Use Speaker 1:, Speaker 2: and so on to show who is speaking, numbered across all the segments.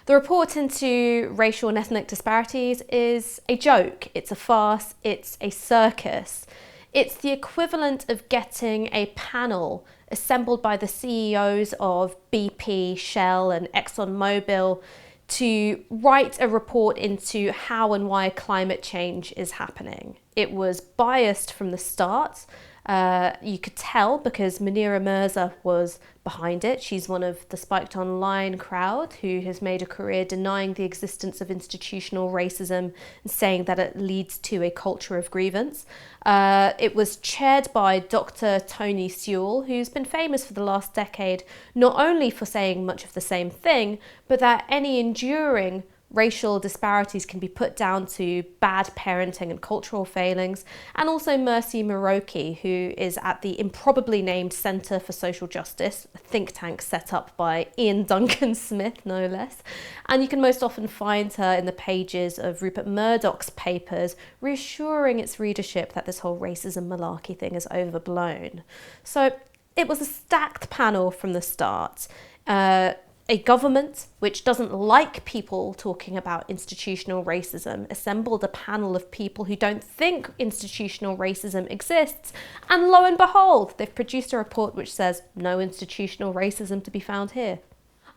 Speaker 1: The report into racial and ethnic disparities is a joke, it's a farce, it's a circus. It's the equivalent of getting a panel assembled by the CEOs of BP, Shell and ExxonMobil to write a report into how and why climate change is happening. It was biased from the start. You could tell because Munira Mirza was behind it. She's one of the Spiked Online crowd who has made a career denying the existence of institutional racism and saying that it leads to a culture of grievance. It was chaired by Dr. Tony Sewell, who's been famous for the last decade, not only for saying much of the same thing, but that any enduring racial disparities can be put down to bad parenting and cultural failings, and also Mercy Muroki, who is at the improbably named Centre for Social Justice, a think tank set up by Ian Duncan Smith, no less. And you can most often find her in the pages of Rupert Murdoch's papers, reassuring its readership that this whole racism malarkey thing is overblown. So it was a stacked panel from the start. A government which doesn't like people talking about institutional racism assembled a panel of people who don't think institutional racism exists, and lo and behold, they've produced a report which says no institutional racism to be found here.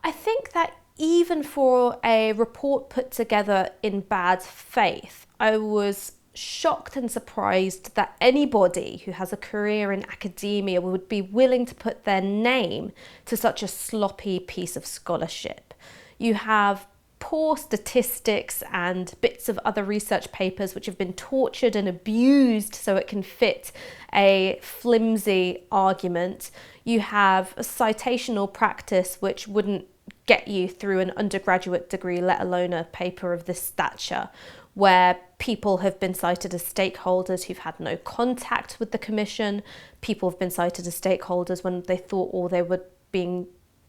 Speaker 1: I think that even for a report put together in bad faith, I was shocked and surprised that anybody who has a career in academia would be willing to put their name to such a sloppy piece of scholarship. You have poor statistics and bits of other research papers which have been tortured and abused so it can fit a flimsy argument. You have a citational practice which wouldn't get you through an undergraduate degree, let alone a paper of this stature, where people have been cited as stakeholders who've had no contact with the commission. People have been cited as stakeholders when they thought all they were being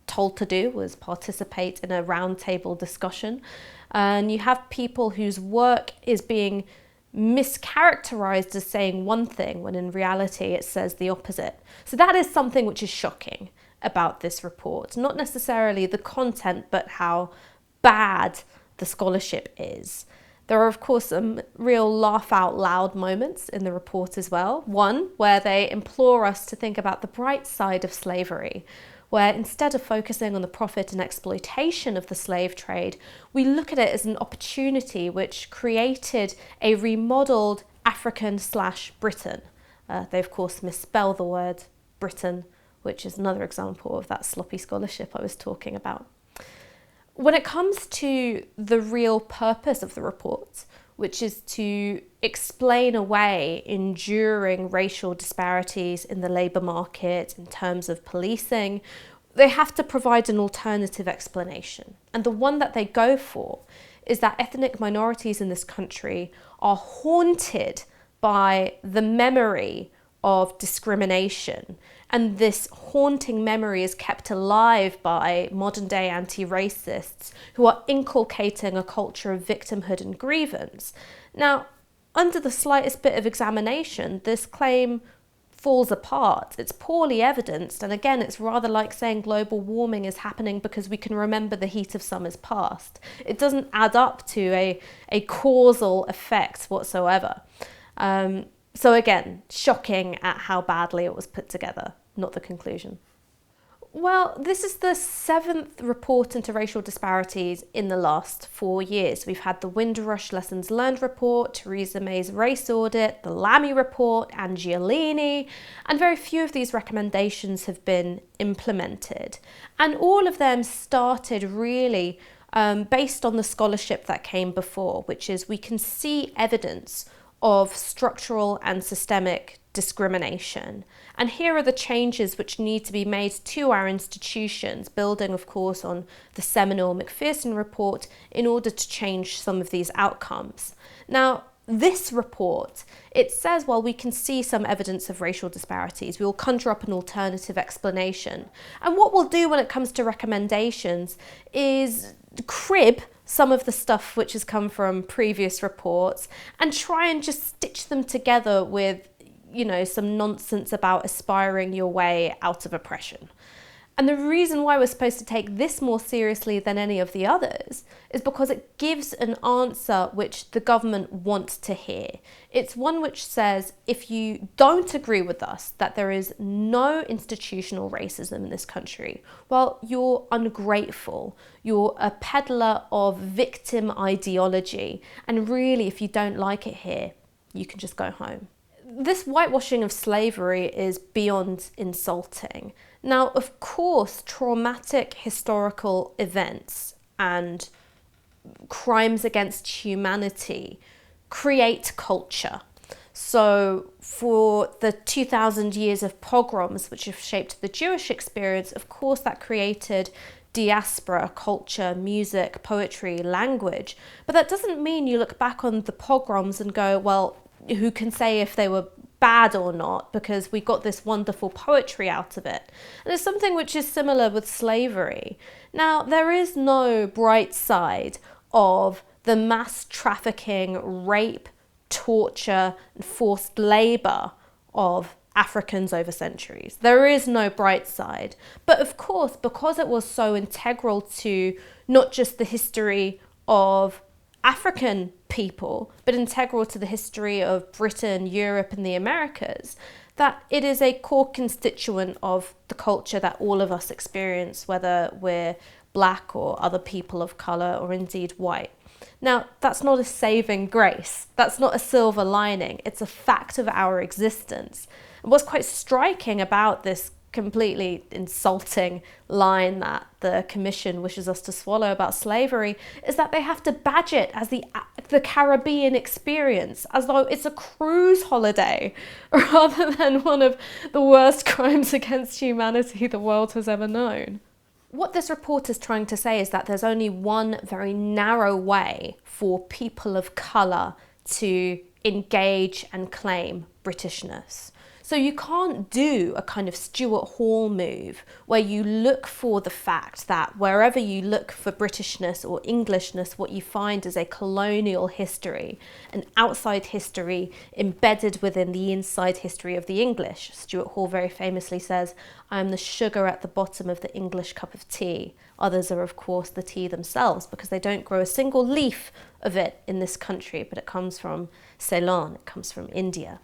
Speaker 1: told to do was participate in a roundtable discussion. And you have people whose work is being mischaracterized as saying one thing when in reality it says the opposite. So that is something which is shocking about this report. Not necessarily the content, but how bad the scholarship is. There are, of course, some real laugh out loud moments in the report as well. One where they implore us to think about the bright side of slavery, where instead of focusing on the profit and exploitation of the slave trade, we look at it as an opportunity which created a remodeled African/Britain. They, of course, misspell the word Britain, which is another example of that sloppy scholarship I was talking about. When it comes to the real purpose of the report, which is to explain away enduring racial disparities in the labour market in terms of policing, they have to provide an alternative explanation. And the one that they go for is that ethnic minorities in this country are haunted by the memory of discrimination. And this haunting memory is kept alive by modern day anti-racists who are inculcating a culture of victimhood and grievance. Now, under the slightest bit of examination, this claim falls apart. It's poorly evidenced, and again, it's rather like saying global warming is happening because we can remember the heat of summers past. It doesn't add up to a causal effect whatsoever. So again, shocking at how badly it was put together, not the conclusion. Well, this is the 7th report into racial disparities in the last 4 years. We've had the Windrush Lessons Learned report, Theresa May's race audit, the Lamy report, Angiolini, and very few of these recommendations have been implemented. And all of them started really based on the scholarship that came before, which is we can see evidence of structural and systemic discrimination. And here are the changes which need to be made to our institutions, building, of course, on the seminal Macpherson report in order to change some of these outcomes. Now, this report, it says, well, we can see some evidence of racial disparities. We will conjure up an alternative explanation. And what we'll do when it comes to recommendations is crib some of the stuff which has come from previous reports and try and just stitch them together with, some nonsense about aspiring your way out of oppression. And the reason why we're supposed to take this more seriously than any of the others is because it gives an answer which the government wants to hear. It's one which says, if you don't agree with us that there is no institutional racism in this country, well, you're ungrateful. You're a peddler of victim ideology. And really, if you don't like it here, you can just go home. This whitewashing of slavery is beyond insulting. Now, of course, traumatic historical events and crimes against humanity create culture. So for the 2,000 years of pogroms which have shaped the Jewish experience, of course that created diaspora, culture, music, poetry, language. But that doesn't mean you look back on the pogroms and go, well, who can say if they were bad or not, because we got this wonderful poetry out of it. And it's something which is similar with slavery. Now, there is no bright side of the mass trafficking, rape, torture, and forced labour of Africans over centuries. There is no bright side. But of course, because it was so integral to not just the history of African people, but integral to the history of Britain, Europe, and the Americas, that it is a core constituent of the culture that all of us experience, whether we're black or other people of colour or indeed white. Now, that's not a saving grace. That's not a silver lining. It's a fact of our existence. And what's quite striking about this completely insulting line that the Commission wishes us to swallow about slavery is that they have to badge it as the Caribbean experience, as though it's a cruise holiday, rather than one of the worst crimes against humanity the world has ever known. What this report is trying to say is that there's only one very narrow way for people of colour to engage and claim Britishness. So you can't do a kind of Stuart Hall move where you look for the fact that wherever you look for Britishness or Englishness, what you find is a colonial history, an outside history embedded within the inside history of the English. Stuart Hall very famously says, "I am the sugar at the bottom of the English cup of tea." Others are, of course, the tea themselves, because they don't grow a single leaf of it in this country, but it comes from Ceylon, it comes from India.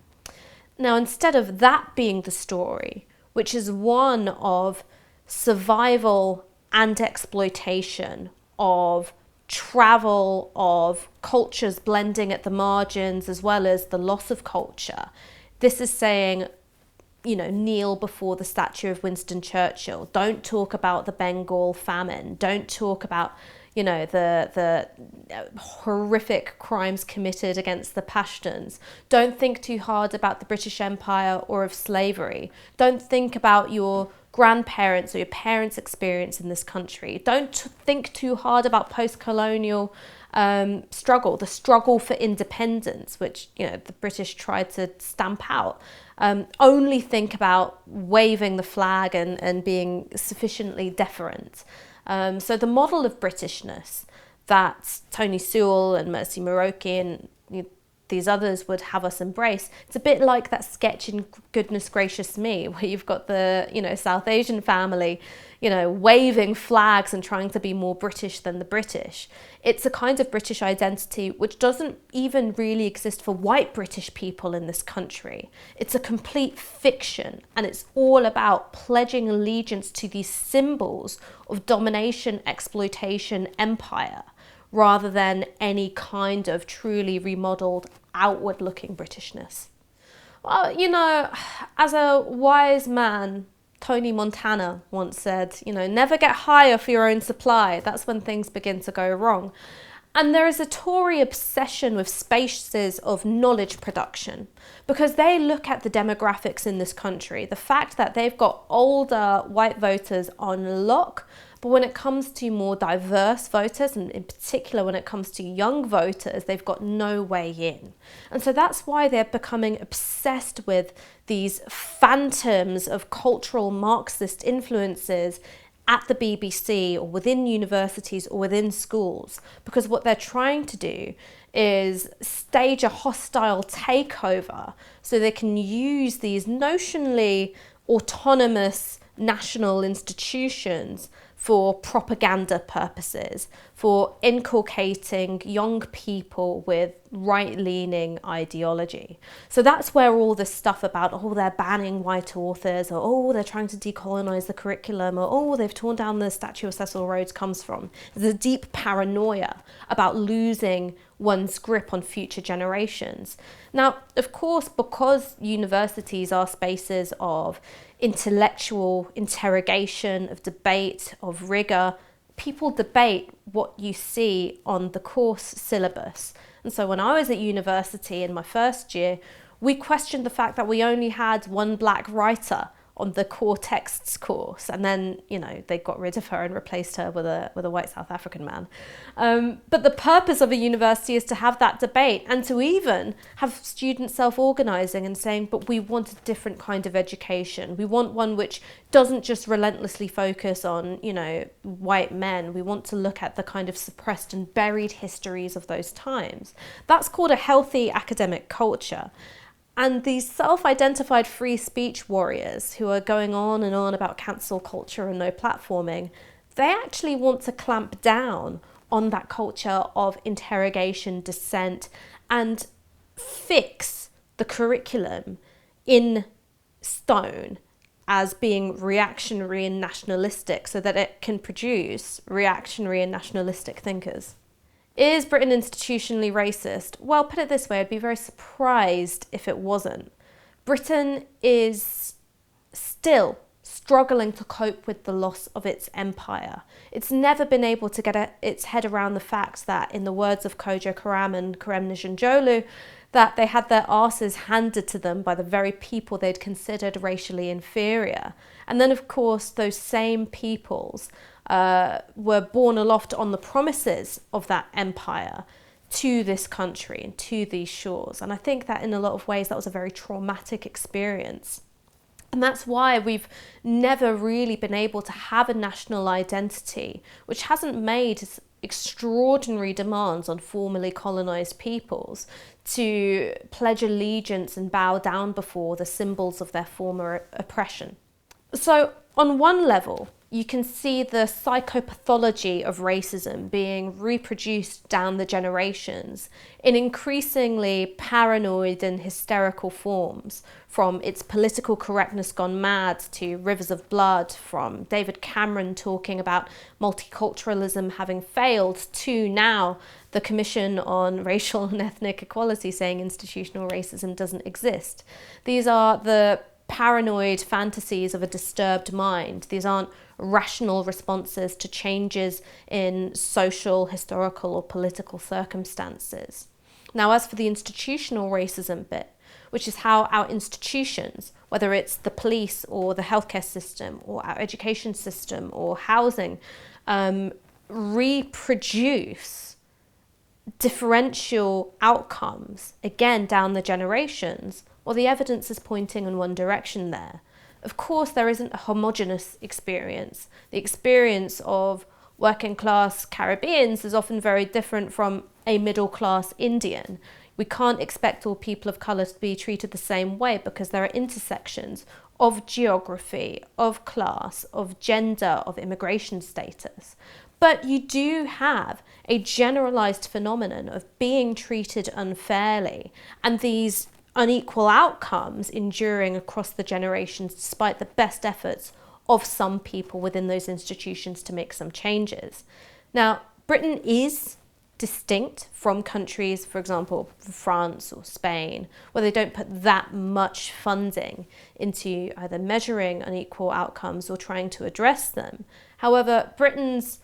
Speaker 1: Now, instead of that being the story, which is one of survival and exploitation, of travel, of cultures blending at the margins, as well as the loss of culture, this is saying, you know, kneel before the statue of Winston Churchill. Don't talk about the Bengal famine. Don't talk about, you know, the horrific crimes committed against the Pashtuns. Don't think too hard about the British Empire or of slavery. Don't think about your grandparents or your parents' experience in this country. Don't think too hard about post-colonial struggle, the struggle for independence, which, you know, the British tried to stamp out. Only think about waving the flag and being sufficiently deferent. So the model of Britishness that Tony Sewell and Mercy Muroki and these others would have us embrace, it's a bit like that sketch in Goodness Gracious Me, where you've got the, you know, South Asian family, you know, waving flags and trying to be more British than the British. It's a kind of British identity which doesn't even really exist for white British people in this country. It's a complete fiction, and it's all about pledging allegiance to these symbols of domination, exploitation, empire, rather than any kind of truly remodeled, outward-looking Britishness. Well, you know, as a wise man, Tony Montana once said, you know, never get high off your own supply. That's when things begin to go wrong. And there is a Tory obsession with spaces of knowledge production, because they look at the demographics in this country, the fact that they've got older white voters on lock, but when it comes to more diverse voters, and in particular when it comes to young voters, they've got no way in. And so that's why they're becoming obsessed with these phantoms of cultural Marxist influences at the BBC or within universities or within schools, because what they're trying to do is stage a hostile takeover so they can use these notionally autonomous national institutions for propaganda purposes, for inculcating young people with right-leaning ideology. So that's where all this stuff about, oh, they're banning white authors, or oh, they're trying to decolonize the curriculum, or oh, they've torn down the statue of Cecil Rhodes comes from. There's a deep paranoia about losing one's grip on future generations. Now, of course, because universities are spaces of intellectual interrogation, of debate, of rigor, people debate what you see on the course syllabus. And so when I was at university in my first year, we questioned the fact that we only had one black writer on the core texts course, and then, you know, they got rid of her and replaced her with a white South African man. But the purpose of a university is to have that debate, and to even have students self-organising and saying, but we want a different kind of education. We want one which doesn't just relentlessly focus on, you know, white men. We want to look at the kind of suppressed and buried histories of those times. That's called a healthy academic culture. And these self-identified free speech warriors who are going on and on about cancel culture and no platforming, they actually want to clamp down on that culture of interrogation, dissent, and fix the curriculum in stone as being reactionary and nationalistic so that it can produce reactionary and nationalistic thinkers. Is Britain institutionally racist? Well, put it this way, I'd be very surprised if it wasn't. Britain is still struggling to cope with the loss of its empire. It's never been able to get its head around the fact that, in the words of Kojo Karam and Kerem Nijinjolu, that they had their arses handed to them by the very people they'd considered racially inferior. And then, of course, those same peoples were borne aloft on the promises of that empire to this country and to these shores. And I think that in a lot of ways that was a very traumatic experience. And that's why we've never really been able to have a national identity, which hasn't made extraordinary demands on formerly colonised peoples to pledge allegiance and bow down before the symbols of their former oppression. So on one level, you can see the psychopathology of racism being reproduced down the generations in increasingly paranoid and hysterical forms, from its political correctness gone mad to rivers of blood, from David Cameron talking about multiculturalism having failed to now the Commission on Racial and Ethnic Equality saying institutional racism doesn't exist. These are the paranoid fantasies of a disturbed mind. These aren't rational responses to changes in social, historical, or political circumstances. Now, as for the institutional racism bit, which is how our institutions, whether it's the police or the healthcare system or our education system or housing, reproduce differential outcomes, again, down the generations, well, the evidence is pointing in one direction there. Of course, there isn't a homogenous experience. The experience of working class Caribbeans is often very different from a middle class Indian. We can't expect all people of colour to be treated the same way because there are intersections of geography, of class, of gender, of immigration status. But you do have a generalised phenomenon of being treated unfairly, and these unequal outcomes enduring across the generations despite the best efforts of some people within those institutions to make some changes. Now, Britain is distinct from countries, for example, France or Spain, where they don't put that much funding into either measuring unequal outcomes or trying to address them. However, Britain's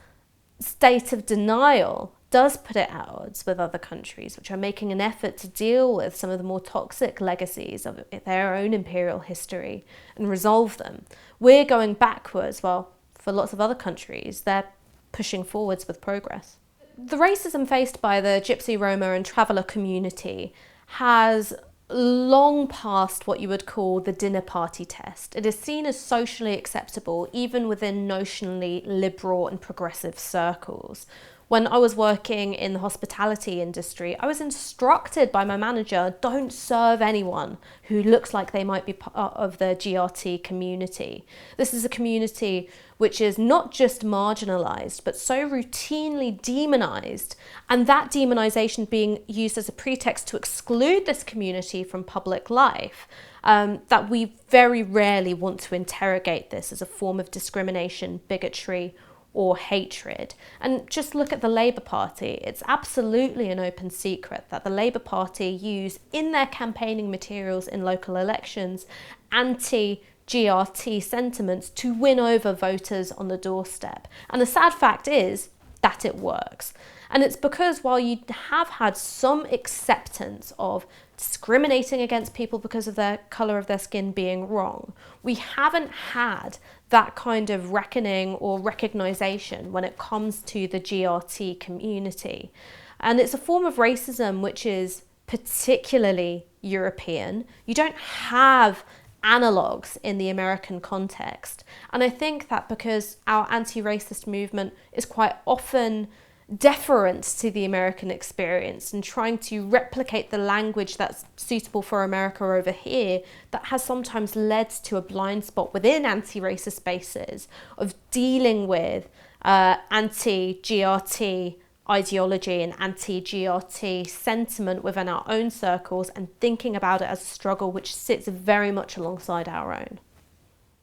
Speaker 1: state of denial does put it at odds with other countries which are making an effort to deal with some of the more toxic legacies of their own imperial history and resolve them. We're going backwards, while for lots of other countries, they're pushing forwards with progress. The racism faced by the Gypsy, Roma and Traveller community has long past what you would call the dinner party test. It is seen as socially acceptable even within notionally liberal and progressive circles. When I was working in the hospitality industry, I was instructed by my manager, don't serve anyone who looks like they might be part of the GRT community. This is a community which is not just marginalised, but so routinely demonised, and that demonisation being used as a pretext to exclude this community from public life, that we very rarely want to interrogate this as a form of discrimination, bigotry, or hatred. And just look at the Labour Party. It's absolutely an open secret that the Labour Party use in their campaigning materials in local elections anti-GRT sentiments to win over voters on the doorstep. And the sad fact is that it works. And it's because while you have had some acceptance of discriminating against people because of their colour of their skin being wrong, we haven't had that kind of reckoning or recognition when it comes to the GRT community. And it's a form of racism which is particularly European. You don't have analogues in the American context. And I think that because our anti-racist movement is quite often deferent to the American experience and trying to replicate the language that's suitable for America over here, that has sometimes led to a blind spot within anti-racist spaces of dealing with anti-GRT ideology and anti-GRT sentiment within our own circles and thinking about it as a struggle which sits very much alongside our own.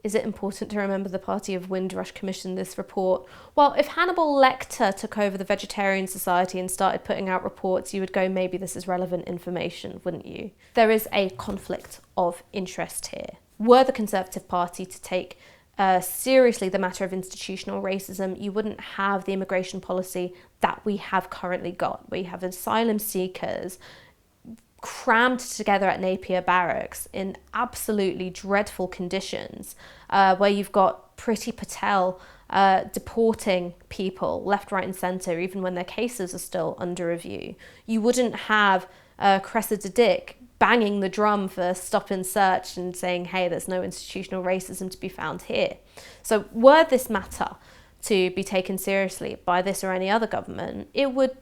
Speaker 1: Is it important to remember the party of Windrush commissioned this report? Well, if Hannibal Lecter took over the Vegetarian Society and started putting out reports, you would go, maybe this is relevant information, wouldn't you? There is a conflict of interest here. Were the Conservative Party to take seriously the matter of institutional racism, you wouldn't have the immigration policy that we have currently got. We have asylum seekers crammed together at Napier Barracks in absolutely dreadful conditions, where you've got Priti Patel deporting people left, right and centre, even when their cases are still under review. You wouldn't have Cressida Dick banging the drum for stop and search and saying, hey, there's no institutional racism to be found here. So were this matter to be taken seriously by this or any other government, it would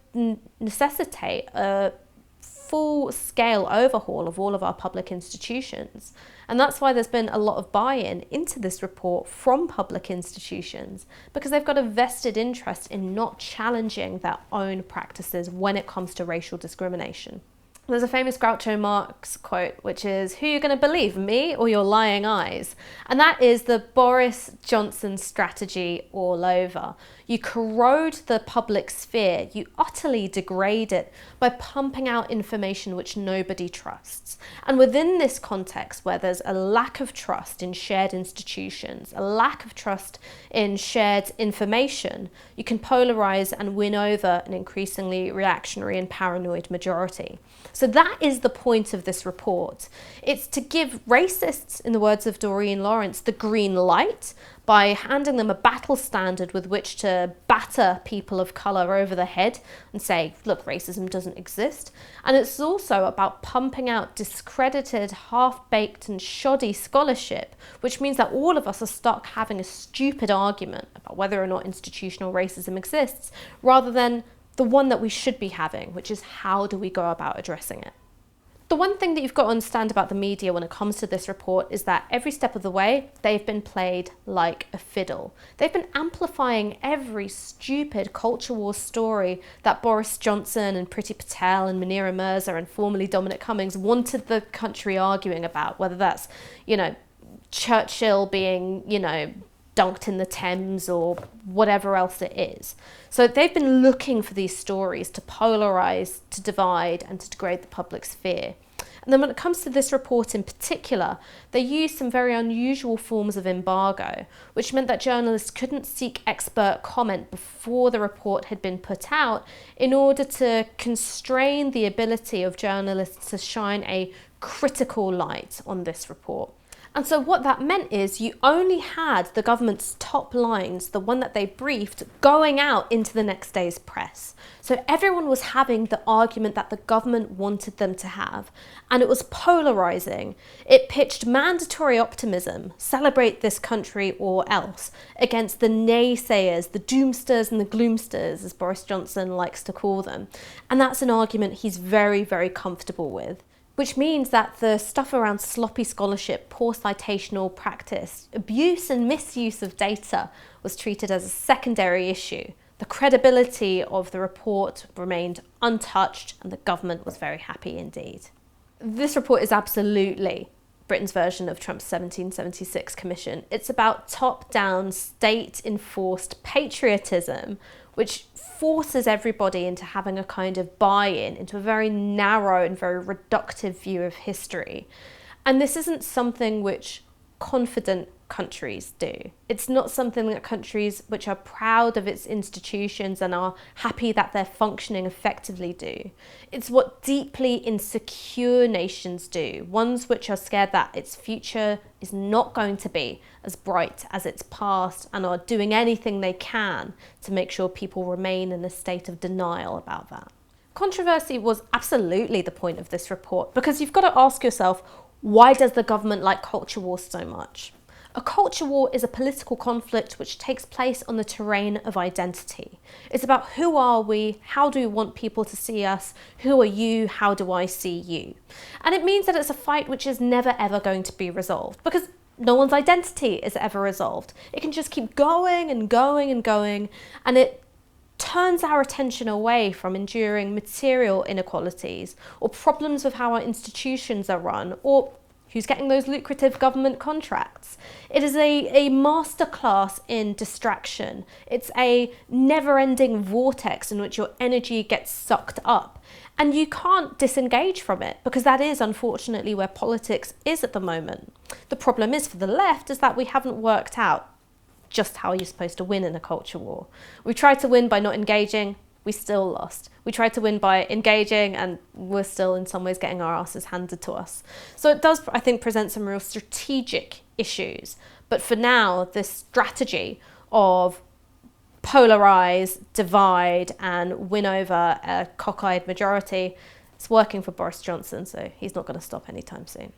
Speaker 1: necessitate a full-scale overhaul of all of our public institutions. And that's why there's been a lot of buy-in into this report from public institutions, because they've got a vested interest in not challenging their own practices when it comes to racial discrimination. There's a famous Groucho Marx quote, which is, who are you going to believe, me or your lying eyes? And that is the Boris Johnson strategy all over. You corrode the public sphere, you utterly degrade it by pumping out information which nobody trusts. And within this context, where there's a lack of trust in shared institutions, a lack of trust in shared information, you can polarize and win over an increasingly reactionary and paranoid majority. So that is the point of this report. It's to give racists, in the words of Doreen Lawrence, the green light by handing them a battle standard with which to batter people of colour over the head and say, look, racism doesn't exist. And it's also about pumping out discredited, half-baked and shoddy scholarship, which means that all of us are stuck having a stupid argument about whether or not institutional racism exists, rather than the one that we should be having, which is how do we go about addressing it. The one thing that you've got to understand about the media when it comes to this report is that every step of the way, they've been played like a fiddle. They've been amplifying every stupid culture war story that Boris Johnson and Priti Patel and Munira Mirza and formerly Dominic Cummings wanted the country arguing about, whether that's, Churchill being, dunked in the Thames or whatever else it is. So they've been looking for these stories to polarize, to divide and to degrade the public sphere. And then when it comes to this report in particular, they used some very unusual forms of embargo, which meant that journalists couldn't seek expert comment before the report had been put out in order to constrain the ability of journalists to shine a critical light on this report. And so what that meant is you only had the government's top lines, the one that they briefed, going out into the next day's press. So everyone was having the argument that the government wanted them to have, and it was polarising. It pitched mandatory optimism, celebrate this country or else, against the naysayers, the doomsters and the gloomsters, as Boris Johnson likes to call them. And that's an argument he's very, very comfortable with. Which means that the stuff around sloppy scholarship, poor citational practice, abuse and misuse of data was treated as a secondary issue. The credibility of the report remained untouched, and the government was very happy indeed. This report is absolutely Britain's version of Trump's 1776 Commission. It's about top-down, state-enforced patriotism, which forces everybody into having a kind of buy-in into a very narrow and very reductive view of history. And this isn't something which confident countries do. It's not something that countries which are proud of its institutions and are happy that they're functioning effectively do. It's what deeply insecure nations do, ones which are scared that its future is not going to be as bright as its past and are doing anything they can to make sure people remain in a state of denial about that. Controversy was absolutely the point of this report, because you've got to ask yourself, why does the government like culture wars so much? A culture war is a political conflict which takes place on the terrain of identity. It's about who are we, how do we want people to see us, who are you, how do I see you? And it means that it's a fight which is never ever going to be resolved, because no one's identity is ever resolved. It can just keep going and going and going, and it turns our attention away from enduring material inequalities or problems with how our institutions are run or who's getting those lucrative government contracts. It is a masterclass in distraction. It's a never-ending vortex in which your energy gets sucked up. And you can't disengage from it, because that is unfortunately where politics is at the moment. The problem is for the left is that we haven't worked out just how you're supposed to win in a culture war. We tried to win by not engaging, we still lost. We tried to win by engaging, and we're still in some ways getting our asses handed to us. So it does, I think, present some real strategic issues. But for now, this strategy of polarize, divide, and win over a cockeyed majority, it's working for Boris Johnson, so he's not going to stop anytime soon.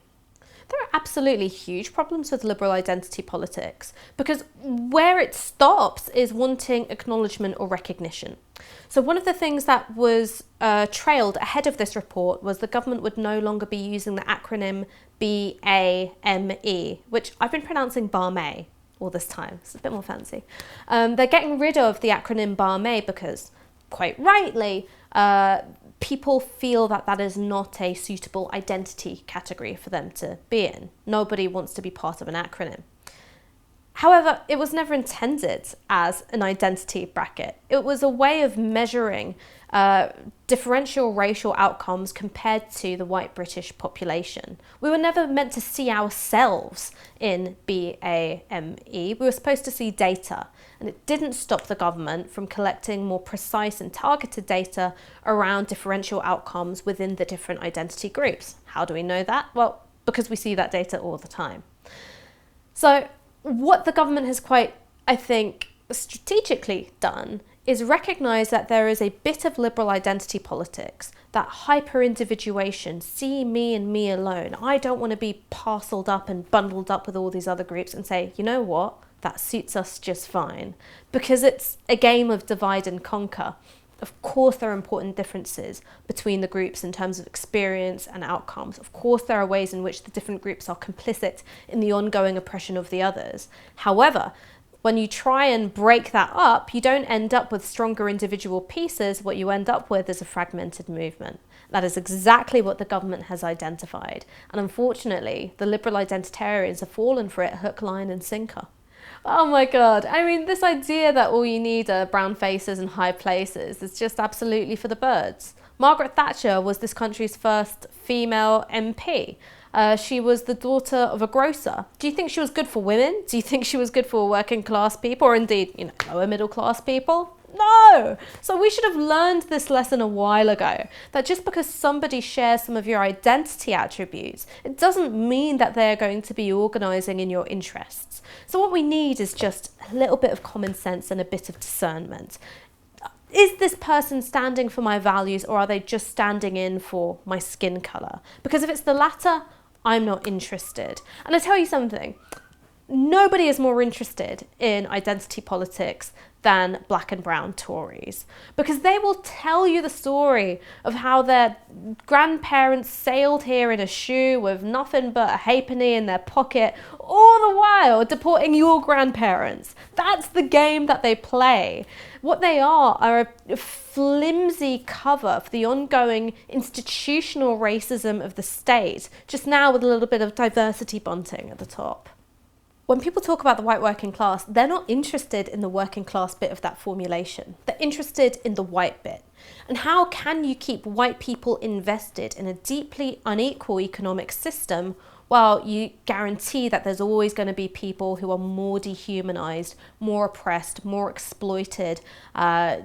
Speaker 1: There are absolutely huge problems with liberal identity politics, because where it stops is wanting acknowledgement or recognition. So one of the things that was trailed ahead of this report was the government would no longer be using the acronym BAME, which I've been pronouncing BAME all this time. It's a bit more fancy. They're getting rid of the acronym BAME because, quite rightly, people feel that that is not a suitable identity category for them to be in. Nobody wants to be part of an acronym. However, it was never intended as an identity bracket. It was a way of measuring differential racial outcomes compared to the white British population. We were never meant to see ourselves in BAME. We were supposed to see data, and it didn't stop the government from collecting more precise and targeted data around differential outcomes within the different identity groups. How do we know that? Well, because we see that data all the time. So what the government has quite, I think, strategically done is recognise that there is a bit of liberal identity politics, that hyper-individuation, see me and me alone. I don't want to be parcelled up and bundled up with all these other groups and say, you know what, that suits us just fine. Because it's a game of divide and conquer. Of course there are important differences between the groups in terms of experience and outcomes. Of course there are ways in which the different groups are complicit in the ongoing oppression of the others. However, when you try and break that up, you don't end up with stronger individual pieces. What you end up with is a fragmented movement. That is exactly what the government has identified. And unfortunately, the liberal identitarians have fallen for it hook, line and sinker. Oh my God. I mean, this idea that all you need are brown faces and high places is just absolutely for the birds. Margaret Thatcher was this country's first female MP. She was the daughter of a grocer. Do you think she was good for women? Do you think she was good for working class people, or indeed, lower middle class people? No! So we should have learned this lesson a while ago, that just because somebody shares some of your identity attributes, it doesn't mean that they're going to be organising in your interests. So what we need is just a little bit of common sense and a bit of discernment. Is this person standing for my values, or are they just standing in for my skin colour? Because if it's the latter, I'm not interested. And I tell you something, nobody is more interested in identity politics than black and brown Tories, because they will tell you the story of how their grandparents sailed here in a shoe with nothing but a halfpenny in their pocket, all the while deporting your grandparents. That's the game that they play. What they are a flimsy cover for the ongoing institutional racism of the state, just now with a little bit of diversity bunting at the top. When people talk about the white working class, they're not interested in the working class bit of that formulation. They're interested in the white bit. And how can you keep white people invested in a deeply unequal economic system while you guarantee that there's always going to be people who are more dehumanized, more oppressed, more exploited, more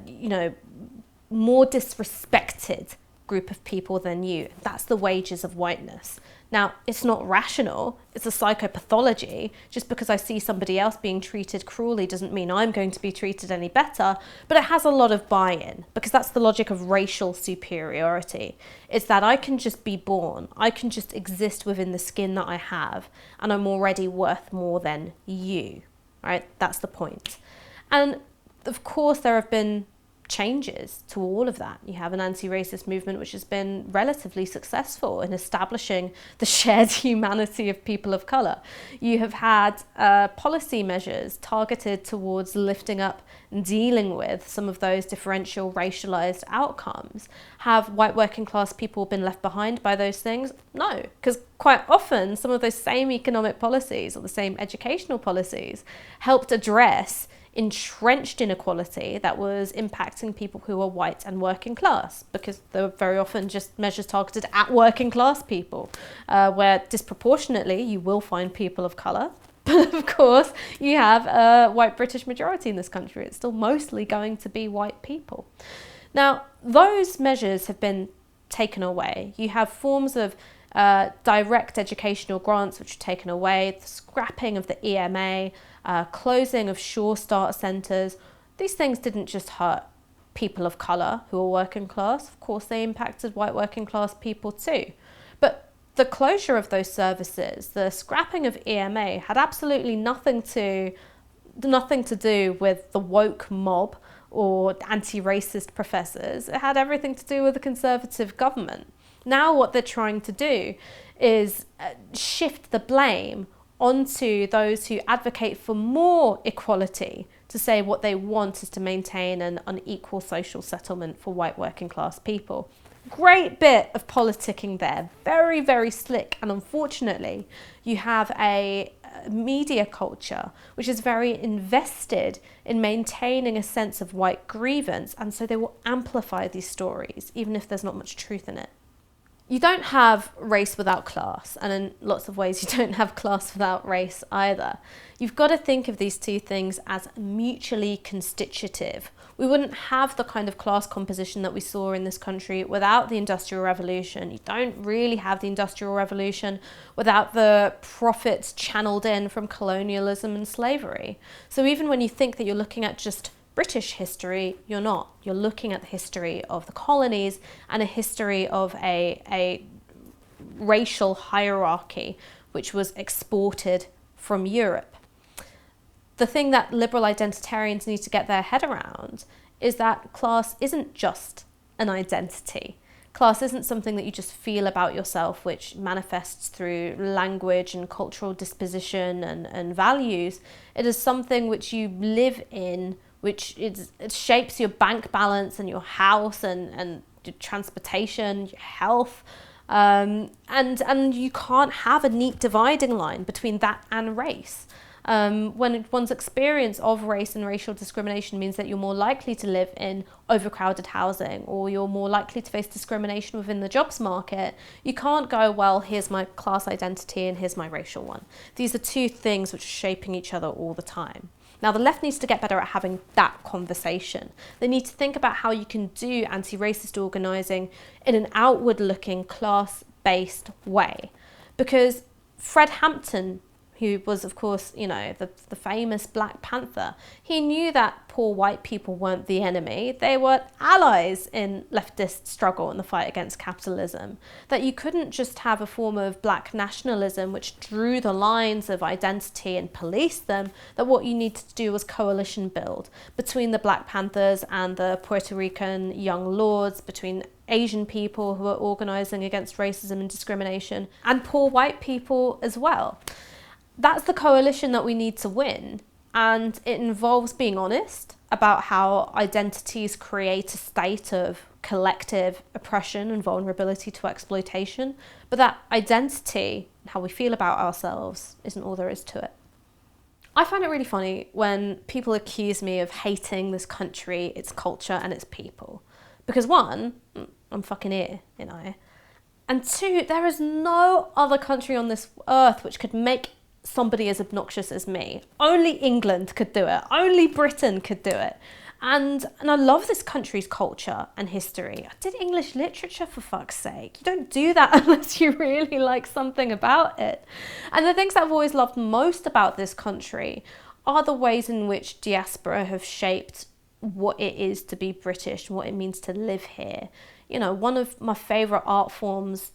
Speaker 1: disrespected group of people than you? That's the wages of whiteness. Now, it's not rational, it's a psychopathology. Just because I see somebody else being treated cruelly doesn't mean I'm going to be treated any better, but it has a lot of buy-in, because that's the logic of racial superiority. It's that I can just be born, I can just exist within the skin that I have, and I'm already worth more than you, right? That's the point. And of course, there have been changes to all of that. You have an anti-racist movement which has been relatively successful in establishing the shared humanity of people of colour. You have had policy measures targeted towards lifting up and dealing with some of those differential racialised outcomes. Have white working class people been left behind by those things? No, because quite often some of those same economic policies or the same educational policies helped address entrenched inequality that was impacting people who are white and working class, because they were very often just measures targeted at working class people, where disproportionately you will find people of colour. But of course, you have a white British majority in this country. It's still mostly going to be white people. Now, those measures have been taken away. You have forms of direct educational grants which are taken away, the scrapping of the EMA, closing of Sure Start centres. These things didn't just hurt people of colour who are working class. Of course, they impacted white working class people too. But the closure of those services, the scrapping of EMA, had absolutely nothing to do with the woke mob or anti-racist professors. It had everything to do with the Conservative government. Now what they're trying to do is shift the blame onto those who advocate for more equality, to say what they want is to maintain an unequal social settlement for white working class people. Great bit of politicking there, very, very slick. And unfortunately, you have a media culture which is very invested in maintaining a sense of white grievance, and so they will amplify these stories, even if there's not much truth in it. You don't have race without class, and in lots of ways you don't have class without race either. You've got to think of these two things as mutually constitutive. We wouldn't have the kind of class composition that we saw in this country without the Industrial Revolution. You don't really have the Industrial Revolution without the profits channeled in from colonialism and slavery. So even when you think that you're looking at just British history, you're not. You're looking at the history of the colonies and a history of a racial hierarchy which was exported from Europe. The thing that liberal identitarians need to get their head around is that class isn't just an identity. Class isn't something that you just feel about yourself, which manifests through language and cultural disposition and values. It is something which you live in, which it shapes your bank balance and your house and your transportation, your health. And you can't have a neat dividing line between that and race. When one's experience of race and racial discrimination means that you're more likely to live in overcrowded housing, or you're more likely to face discrimination within the jobs market, you can't go, well, here's my class identity and here's my racial one. These are two things which are shaping each other all the time. Now, the left needs to get better at having that conversation. They need to think about how you can do anti-racist organising in an outward-looking, class-based way. Because Fred Hampton, who was, of course, the famous Black Panther, he knew that poor white people weren't the enemy. They were allies in leftist struggle in the fight against capitalism. That you couldn't just have a form of black nationalism which drew the lines of identity and policed them, that what you needed to do was coalition build between the Black Panthers and the Puerto Rican young lords, between Asian people who were organising against racism and discrimination, and poor white people as well. That's the coalition that we need to win, and it involves being honest about how identities create a state of collective oppression and vulnerability to exploitation, but that identity, how we feel about ourselves, isn't all there is to it. I find it really funny when people accuse me of hating this country, its culture and its people. Because one, I'm fucking here, and two, there is no other country on this earth which could make somebody as obnoxious as me. Only England could do it. Only Britain could do it. And I love this country's culture and history. I did English literature, for fuck's sake. You don't do that unless you really like something about it. And the things that I've always loved most about this country are the ways in which diaspora have shaped what it is to be British and what it means to live here. One of my favourite art forms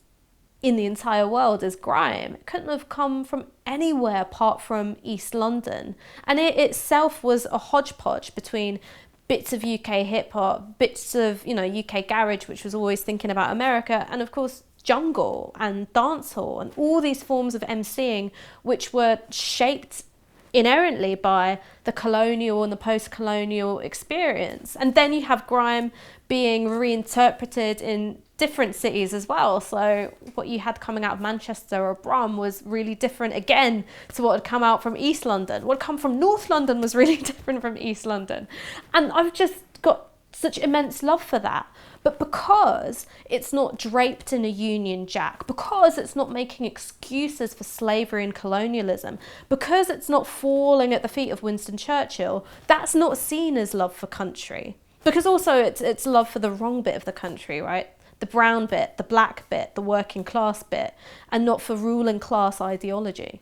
Speaker 1: in the entire world is grime. It couldn't have come from anywhere apart from East London. And it itself was a hodgepodge between bits of UK hip hop, bits of, UK garage, which was always thinking about America, and of course, jungle and dancehall and all these forms of MCing, which were shaped inherently by the colonial and the post-colonial experience. And then you have grime being reinterpreted in different cities as well. So what you had coming out of Manchester or Brum was really different again to what had come out from East London. What had come from North London was really different from East London. And I've just got such immense love for that. But because it's not draped in a Union Jack, because it's not making excuses for slavery and colonialism, because it's not falling at the feet of Winston Churchill, that's not seen as love for country. Because also it's love for the wrong bit of the country, right? The brown bit, the black bit, the working class bit, and not for ruling class ideology.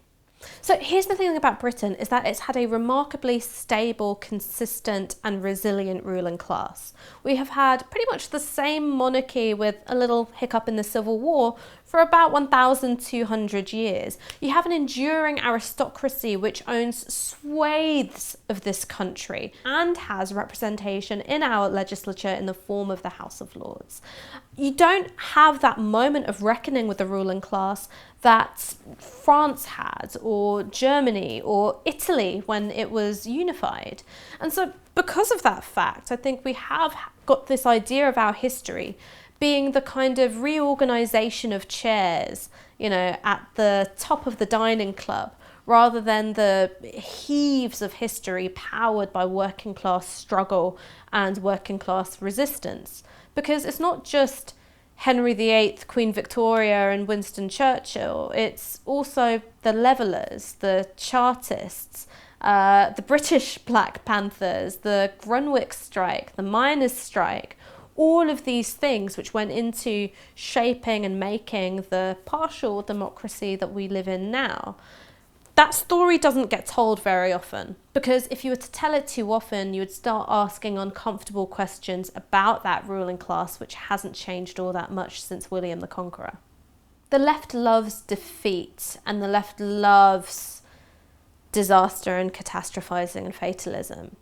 Speaker 1: So here's the thing about Britain, is that it's had a remarkably stable, consistent and resilient ruling class. We have had pretty much the same monarchy with a little hiccup in the Civil War for about 1,200 years. You have an enduring aristocracy which owns swathes of this country and has representation in our legislature in the form of the House of Lords. You don't have that moment of reckoning with the ruling class that France had, or Germany, or Italy when it was unified. And so because of that fact, I think we have got this idea of our history being the kind of reorganisation of chairs, at the top of the dining club, rather than the heaves of history powered by working class struggle and working class resistance. Because it's not just Henry VIII, Queen Victoria and Winston Churchill, it's also the Levellers, the Chartists, the British Black Panthers, the Grunwick strike, the miners' strike, all of these things which went into shaping and making the partial democracy that we live in now. That story doesn't get told very often, because if you were to tell it too often, you would start asking uncomfortable questions about that ruling class, which hasn't changed all that much since William the Conqueror. The left loves defeat, and the left loves disaster and catastrophizing and fatalism.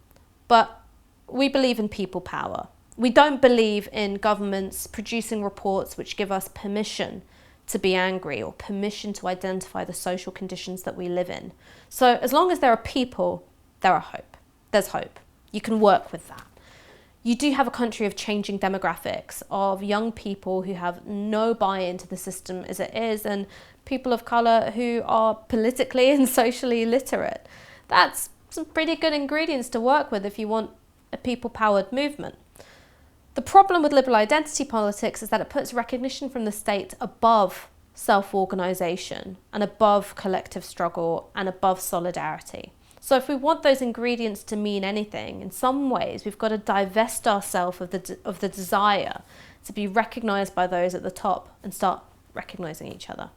Speaker 1: But we believe in people power. We don't believe in governments producing reports which give us permission to be angry or permission to identify the social conditions that we live in. So as long as there are people, there are hope. There's hope. You can work with that. You do have a country of changing demographics, of young people who have no buy-in to the system as it is, and people of colour who are politically and socially literate. That's some pretty good ingredients to work with if you want a people-powered movement. The problem with liberal identity politics is that it puts recognition from the state above self-organisation and above collective struggle and above solidarity. So if we want those ingredients to mean anything, in some ways we've got to divest ourselves of the desire to be recognised by those at the top and start recognising each other.